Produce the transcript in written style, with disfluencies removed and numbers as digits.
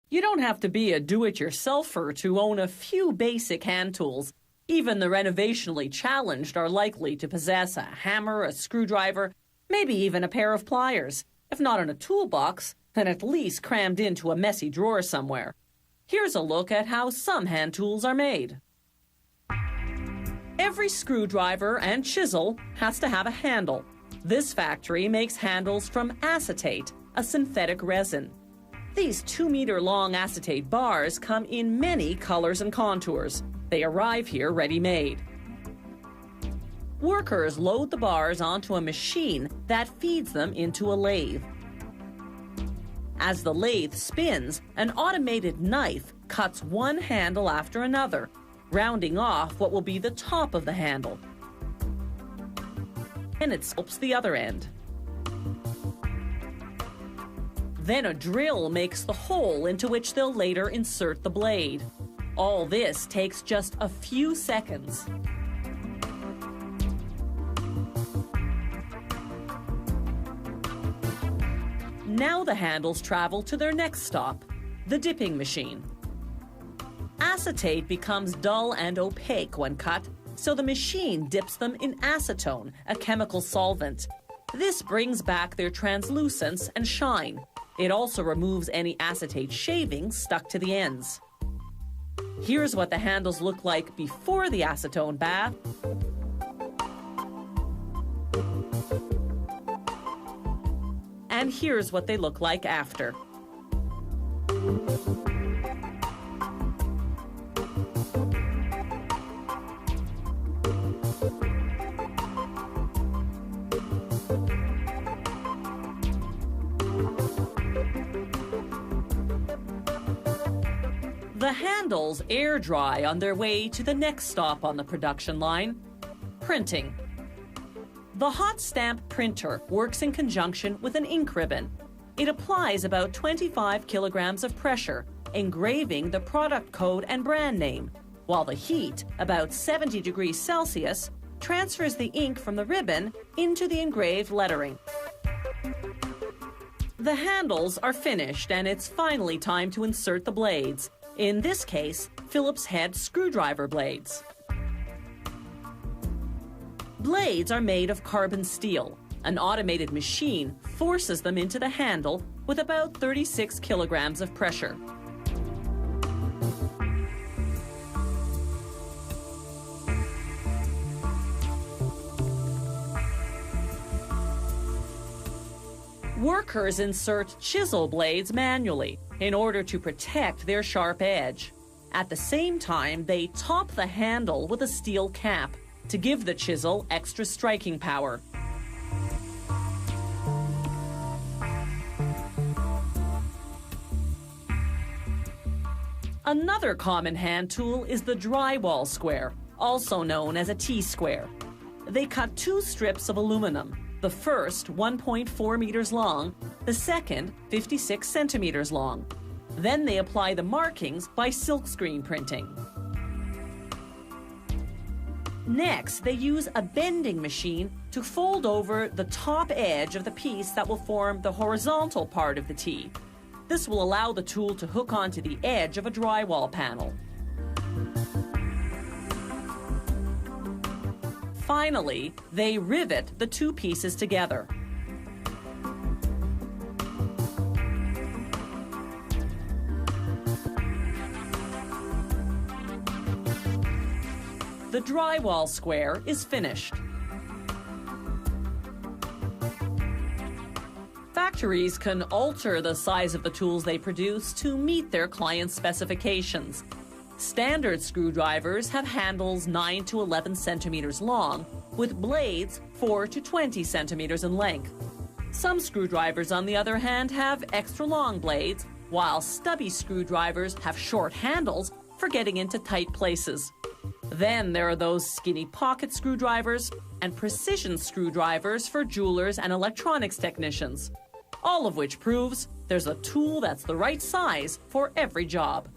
You don't have to be a do-it-yourselfer to own a few basic hand tools. Even the renovationally challenged are likely to possess a hammer, a screwdriver, maybe even a pair of pliers. If not in a toolbox, then at least crammed into a messy drawer somewhere. Here's a look at how some hand tools are made. Every screwdriver and chisel has to have a handle. This factory makes handles from acetate, a synthetic resin. These 2-meter-long acetate bars come in many colors and contours. They arrive here ready-made. Workers load the bars onto a machine that feeds them into a lathe. As the lathe spins, an automated knife cuts one handle after another, rounding off what will be the top of the handle. And it sculpts the other end. Then a drill makes the hole into which they'll later insert the blade. All this takes just a few seconds. Now the handles travel to their next stop, the dipping machine. Acetate becomes dull and opaque when cut, so the machine dips them in acetone, a chemical solvent. This brings back their translucence and shine. It also removes any acetate shavings stuck to the ends. Here's what the handles look like before the acetone bath. And here's what they look like after. The handles air dry on their way to the next stop on the production line, printing. The hot stamp printer works in conjunction with an ink ribbon. It applies about 25 kilograms of pressure, engraving the product code and brand name, while the heat, about 70 degrees Celsius, transfers the ink from the ribbon into the engraved lettering. The handles are finished and it's finally time to insert the blades. In this case, Phillips head screwdriver blades. Blades are made of carbon steel. An automated machine forces them into the handle with about 36 kilograms of pressure. Workers insert chisel blades manually in order to protect their sharp edge. At the same time, they top the handle with a steel cap to give the chisel extra striking power. Another common hand tool is the drywall square, also known as a T-square. They cut 2 strips of aluminum, the first 1.4 meters long, the second 56 centimeters long. Then they apply the markings by silkscreen printing. Next, they use a bending machine to fold over the top edge of the piece that will form the horizontal part of the T. This will allow the tool to hook onto the edge of a drywall panel. Finally, they rivet the 2 pieces together. The drywall square is finished. Factories can alter the size of the tools they produce to meet their clients' specifications. Standard screwdrivers have handles 9 to 11 centimeters long, with blades 4 to 20 centimeters in length. Some screwdrivers, on the other hand, have extra long blades, while stubby screwdrivers have short handles for getting into tight places. Then there are those skinny pocket screwdrivers and precision screwdrivers for jewelers and electronics technicians. All of which proves there's a tool that's the right size for every job.